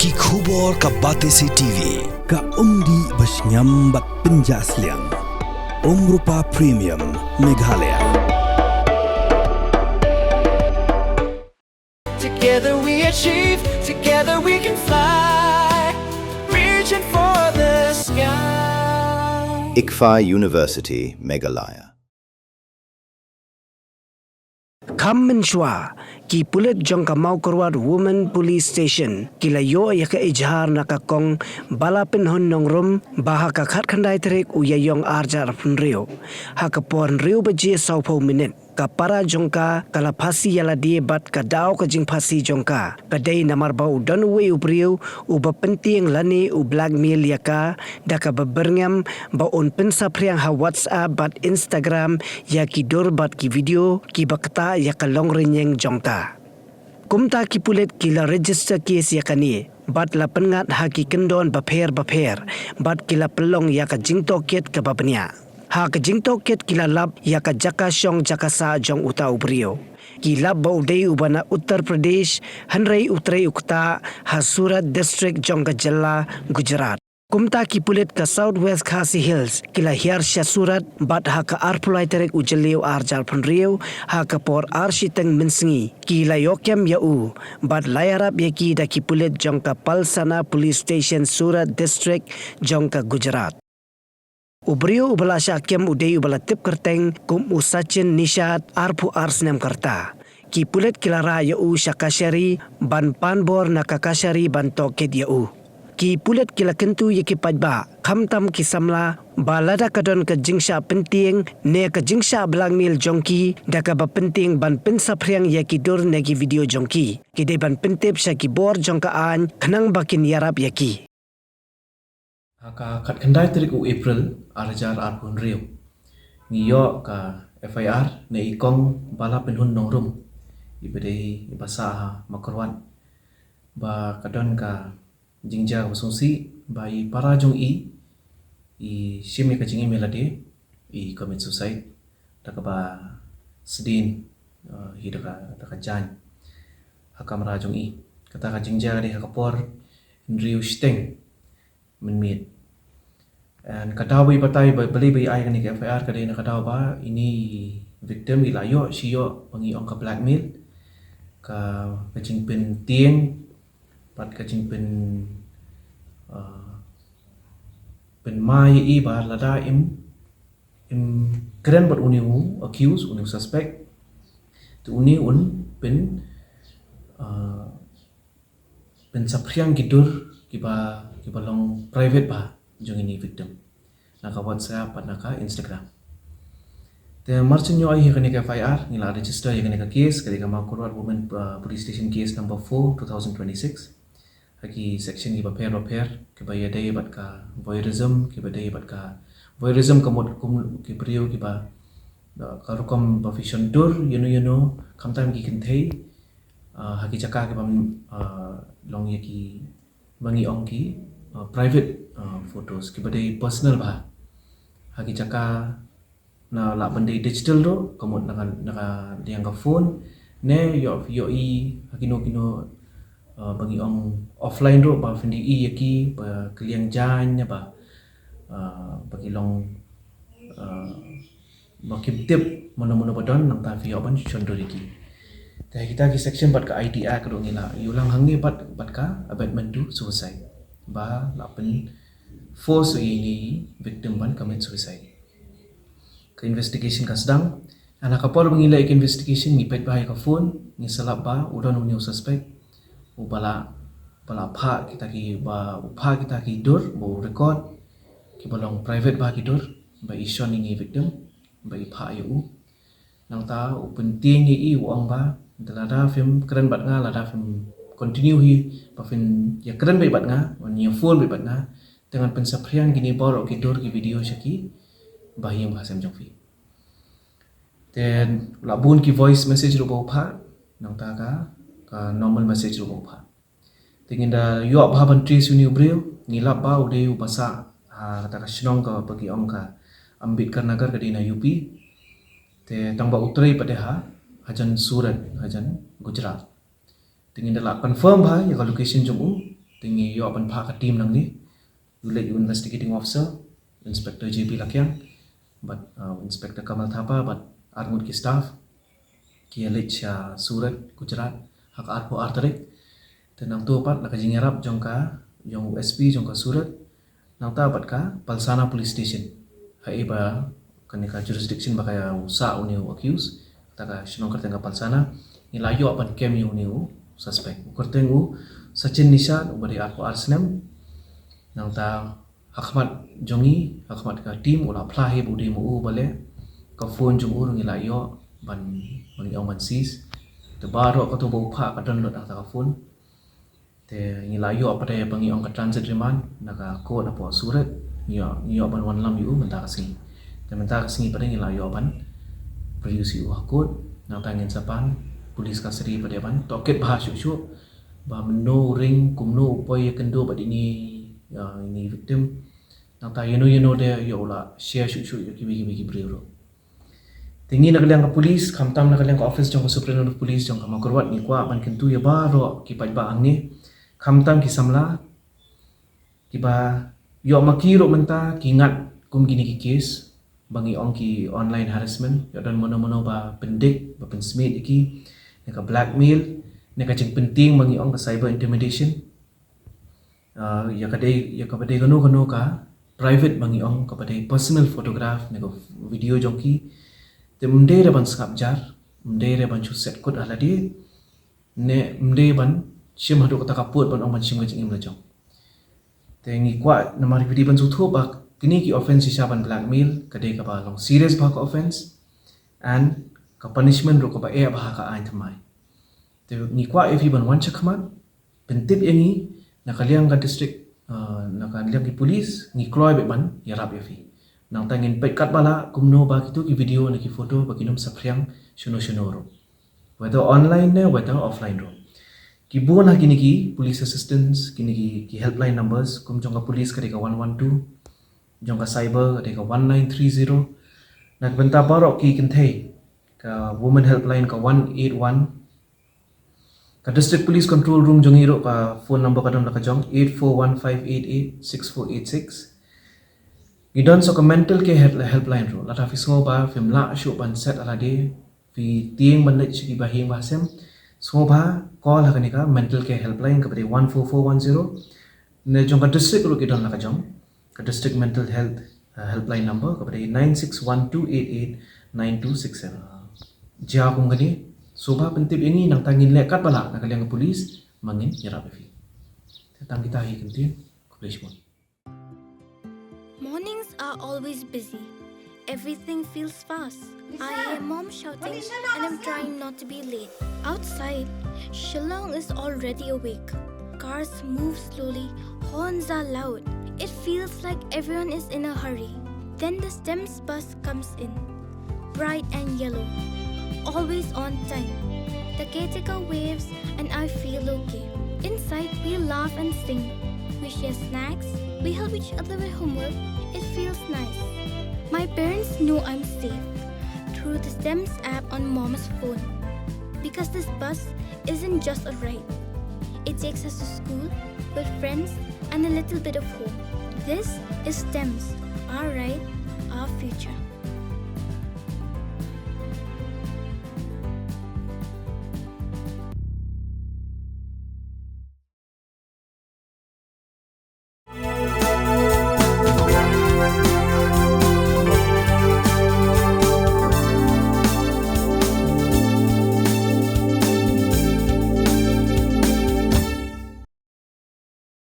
Ki khubor ka Batesi TV. Ka umdi basnyam bak penjaslian. Rupa Premium Meghalaya. Together we achieve, together we can fly, reaching for the sky. ICFA University, Meghalaya. Kam menshwa ki Pulit jong ka Mawkyrwat Women Police Station kila yo ya ka ijhar nakakong balapin hon nong rum baha ka khat khandai trek u yayong arjar pun rio ha ka pon rio baje saupo minit ka para jongka kala phasi yala die bat ka daw ka Jingphasi jongka ka dei namar bau don we u Briew u ba penting lani u blackmail yaka da ka baberngam ba on pensa priang ha WhatsApp bat Instagram ya ki dor bat ki video ki bakta ya ka long renyeng jongka kumta ki Pulit kila register case ya kani bat la pengat ha ki kendon baper bat kila pelong ya ka jingtoket ka babnya ha ka jingtoket kila lab ya ka jaka syong jakasa jong uta Briew kila bau dei ubana Uttar Pradesh hanrei utrei ukta ha Surat district jong ka jilla Gujarat kumta ki Pulit ka Southwest Khasi Hills kila hiar sya Surat bat ha ka arpulai terek ujeliu arjal pun Briew ha ka por arshiteng mensengi kila yokem yau bat layarap yaki da ki Pulit jong ka Palsana Police Station Surat district jong ka Gujarat Briew ubala syakem udei ubala tip kerteng kum usacin nishat arpu arsnem karta ki Pulit kila ra yau syakashari ban panbor nakakashari ban toket yau ki Pulit kila kentu yaki pajba khamtam ki Samla balada kadon ke jingsha penting ne ke jingsha blackmail jongki da ka ba penting ban pensa priang yaki dur negi video jongki ki de ban pentep syaki bor jongka an khnang bakin yarap yaki Haka kat kendai terik u April arjar arpun Briew ngiyo ka FIR ne ikong bala penhun nongrum ibadai ibasa Mawkyrwat ba kadon ka jingja wasungsi ba i para jong i shimi ka jingi melade i commit suicide taka ba sedin hidaka jan haka marajong kata ka jingja de haka por Briew steng menmit and kadaw bay patay bali bay ay kani FIR kadai na kadaw ba ini victim ilayo siyo pangiong ka blackmail ka kacing pen tieng pat kacing pen pen mai ba lada im keren bat uniu accuse uniu suspect tu uni un pen sapriang gidur kiba long private ba jong ini victim naka WhatsApp at naka Instagram te marchin yo ay kani ka FIR nila register yung kani ka case kani ka Mawkyrwat Women Police Station case number 4 2026 haki section kiba pair kiba yadai bat ka voyeurism kiba dai bat ka voyeurism kamot kum ki Briew kiba karukom ba fiction dur you know kamtam ki kintei haki jaka kiba long yaki bangi ongki private photos ki badai personal ba haki jaka na la bandai digital ro kamot naka diang ka phone ne yo i haki no bangi ong offline ro ba fendi yaki ba kliang jan ba bagi long makim tip mono badon nang ta fi oban chondo iki ta kita ki section bat ka IDA ka ngila yulang hangi bat ka abatement to suicide ba lapen force ini victim ban commit suicide ke investigation ka sedang anak kapor mengila ke investigation ngipet bahai ka phone ni salap ba udon uniu suspect ubala pha kita ki ba upha kita ki dur bo record ki balong private ba ki dur ba ison ini victim ba ipha yu nang ta penting ni uang ba dalada film keren bat nga lada film continue hi pa fin ya keren bai bat nga on ya full bai bat nga dengan pensapriang gini bor ki dur ki video syaki bahiyang bahasam jongfi then labun ki voice message ro pha nang ta ka normal message ro pha tingin da yo ba ban tri suni Briew ngilap ba ude ubasa ha kata ka shnong ka bagi ongka Ambedkar Nagar ka dina UP te tangba utrai pada hajan Surat hajan Gujarat tingin dala confirm ba ya location jong Tinggi yo apan pha ka team nang ni. Pulit investigating officer, Inspector JP Lakyang, but Inspector Kamal Thapa, but armut ki staff, ki alit sya Surat, Gujarat, hak arpo artarik. Tenang tu pat nak jingerap jongka jong USP jongka Surat, nang ta pat ka Palsana Police Station. Hai ba kanika jurisdiction bakaya sa uniu accuse, taka shinong kertenga Palsana, ni layo apan kem uniu suspect. Kertengu Sachin Nishan ubari arpo arsnem, nang ta hakmat jongi hakmat ka team ula plahi budi mu bale ka phone jong urung ilayo ban bangi ong man sis te baro ka to bo pha ka download ang ta ka phone te ilayo apa de bangi ong ka transit remand naka code apo Surat yo ban wan lam yu menta ka singi te menta ka singi pada ilayo ban produce yu code nang ta ngin sapan police custody pada ban toket bah syu ba no ring kumno upoy kendo ba ini ini victim nang ta you know de yo la share shu ki Briew tingi nak liang ka police kamtam nak liang ka office jong superintendent of police jong ka Mawkyrwat ni kwa ban kentu ya baro ki paj ba ang ni kamtam ki Samla ki ba yo makiro menta ki ngat kum gini ki case bangi ong ki online harassment yo dan mono ba pendik ba pensmit iki ka blackmail ka jeng penting bangi ong ka cyber intimidation ya kadai gano ka private bangi ong kapadai personal photograph nego video jongki te mde ban skapjar mde ban chu set kod ala di ne mde ban shim hadu kata kaput ban ong ban shim gajing imla jong te ngi kwa namari video ban su tho ba kini ki offense sha ban blackmail kadai ka ba long serious ba ka offense and ka punishment ro ka ba e ba ka ain thamai te ngi kwa if ban wan chakmat pentip yangi nakaliang ka district nakaliang ki police ni kroy be ban yarap yafi nang tangin pet kat bala kumno ba kitu ki video na ki photo ba kinum sapriang shuno ro whether online ne whether offline ro ki bon ha kini ki police assistance kini ki helpline numbers kum jonga police ka 112 jonga cyber ka 1930 nak benta barok ki kinthei ka women helpline ka 181 ka district police control room jongi ro ka phone number ka dam la ka jong 8415886486 gidon so ka mental ke helpline ro lata fisngo ba fimla shu ban set ala de fi tieng ban lech ki bahing ba sem so ba call ha ka mental ke helpline ka bade 14410 ne jong ka district ro gidon la ka jong ka district mental health helpline number ka bade 9612889267 ja kum gani Soba pentip ini nang tangin lekat bala nak kaliang polis mangin yarap fi. Tetang kita hi kentin kulish mo. Mornings are always busy. Everything feels fast. I hear mom shouting and I'm trying not to be late. Outside, Shillong is already awake. Cars move slowly, horns are loud. It feels like everyone is in a hurry. Then the STEMS bus comes in, bright and yellow. Always on time. The caretaker waves and I feel okay. Inside, we laugh and sing. We share snacks. We help each other with homework. It feels nice. My parents know I'm safe through the STEMS app on mom's phone. Because this bus isn't just a ride. It takes us to school with friends and a little bit of home. This is STEMS, our ride, our future.